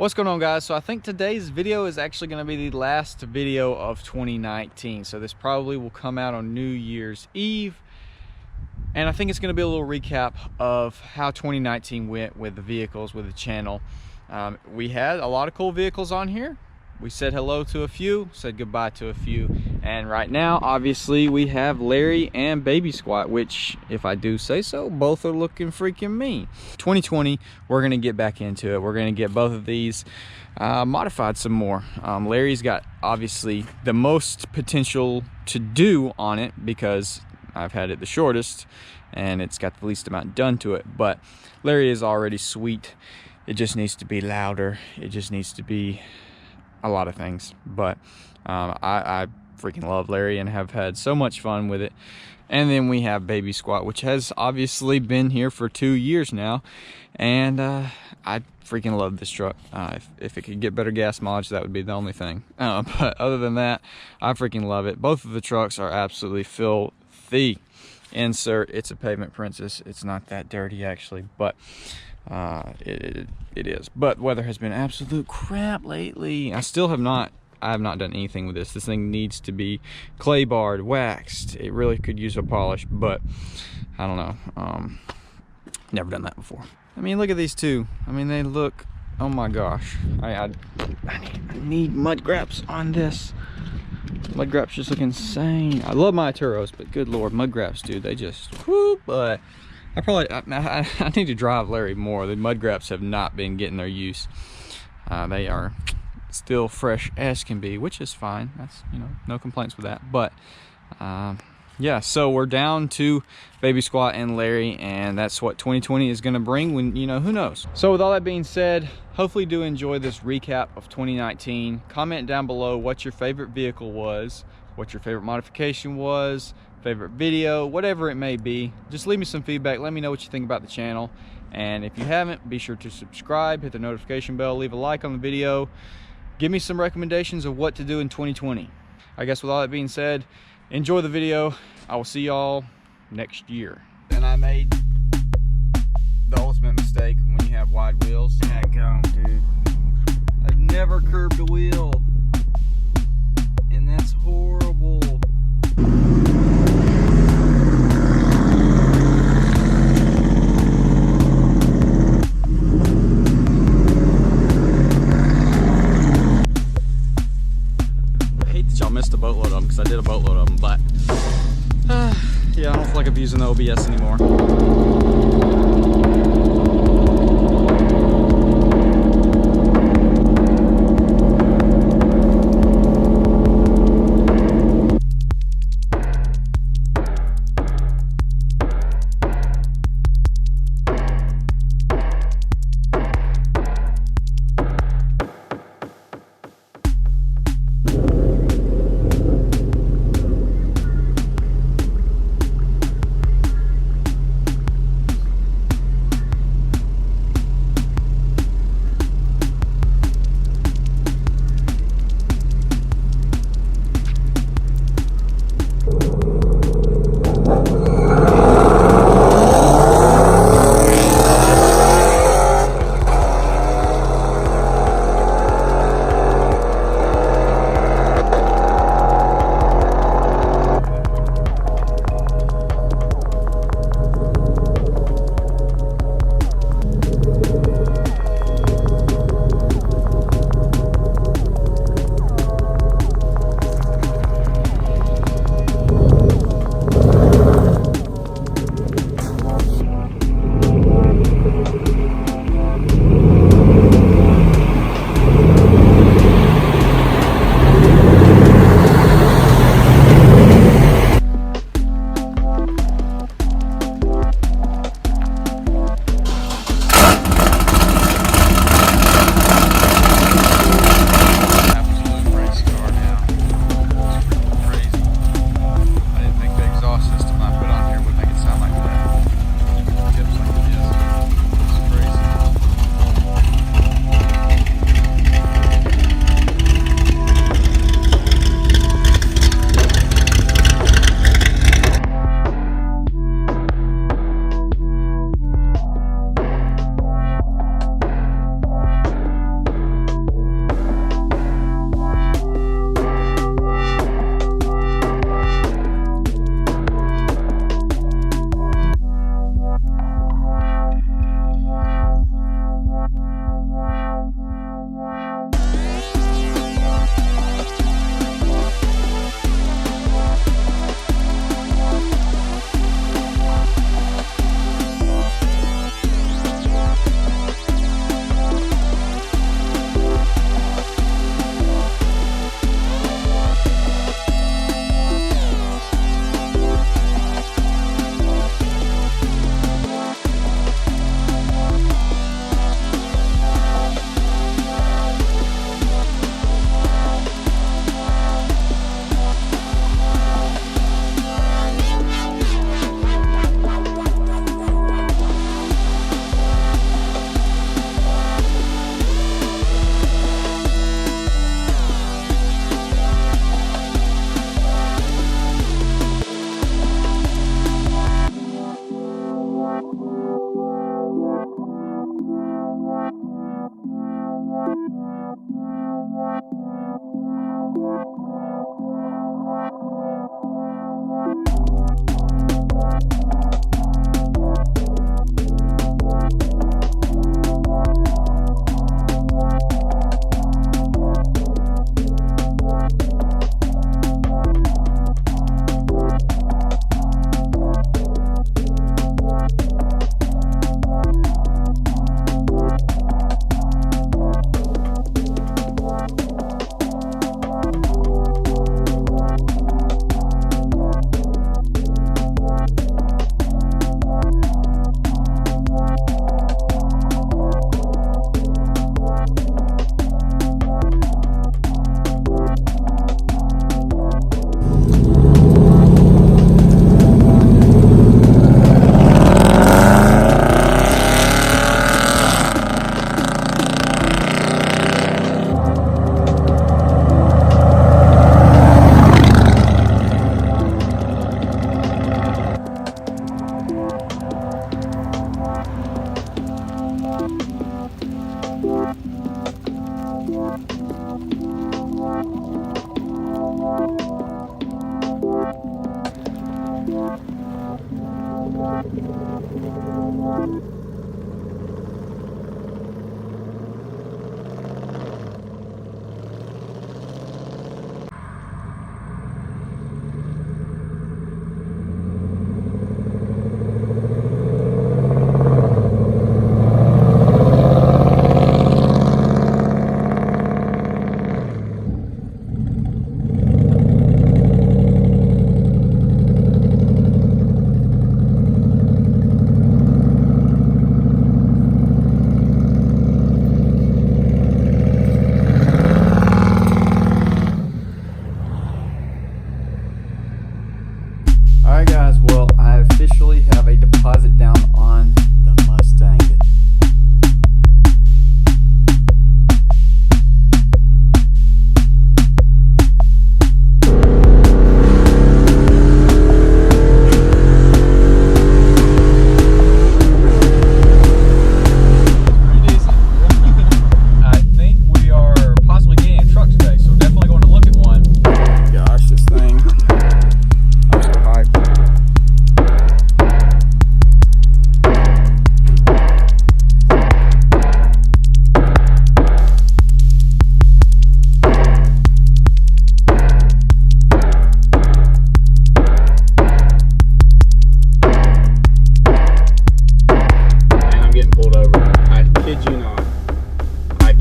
What's going on, guys? So I think today's video is actually going to be the last video of 2019. So this probably will come out on New Year's Eve. And I think it's going to be a little recap of how 2019 went with the vehicles, with the channel. We had a lot of cool vehicles on here. We said hello to a few, said goodbye to a few. And right now, obviously, we have Larry and Baby Squat, which, if I do say so, both are looking freaking mean. 2020, we're gonna get back into it. We're gonna get both of these modified some more. Larry's got, obviously, the most potential to do on it because I've had it the shortest and it's got the least amount done to it. But Larry is already sweet. It just needs to be louder. It just needs to be a lot of things. But I freaking love Larry and have had so much fun with it. And then we have Baby Squat, which has obviously been here for 2 years now, and I freaking love this truck. If it could get better gas mileage, that would be the only thing. But other than that, I freaking love it. Both of the trucks are absolutely filthy. Insert, it's a Pavement Princess. It's not that dirty actually, but it is. But weather has been absolute crap lately. I have not done anything with this. This thing needs to be clay barred, waxed. It really could use a polish, but I don't know. Never done that before. I mean, look at these two. I mean, they look, oh my gosh. I need mud graps on this. Mud graps just look insane. I love my Turos, but good Lord, mud graps, dude, they just, whoop. But I need to drive Larry more. The mud graps have not been getting their use. They are still fresh as can be, which is fine. That's, you know, no complaints with that. But yeah, so we're down to Baby Squat and Larry, and that's what 2020 is going to bring. When, you know, who knows. So with all that being said, hopefully do enjoy this recap of 2019. Comment down below what your favorite vehicle was, what your favorite modification was, favorite video, whatever it may be. Just leave me some feedback. Let me know what you think about the channel. And if you haven't, be sure to subscribe, hit the notification bell, leave a like on the video. Give me some recommendations of what to do in 2020. I guess with all that being said, enjoy the video. I will see y'all next year. And I made the ultimate mistake when you have wide wheels. Dadgum, dude. I've never curbed a wheel, and that's horrible. Missed a boatload of them because I did a boatload of them, but yeah, I don't feel like I'm using the OBS anymore.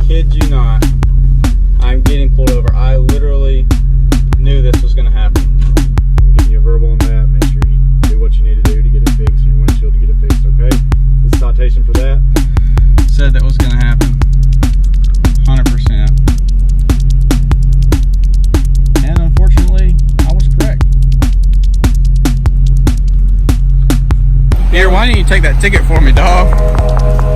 kid you not, I'm getting pulled over. I literally knew this was going to happen. I'm giving you a verbal on that. Make sure you do what you need to do to get it fixed, and your windshield to get it fixed, okay? This is citation for that. Said that was going to happen. 100%. And unfortunately, I was correct. Here, why didn't you take that ticket for me, dog?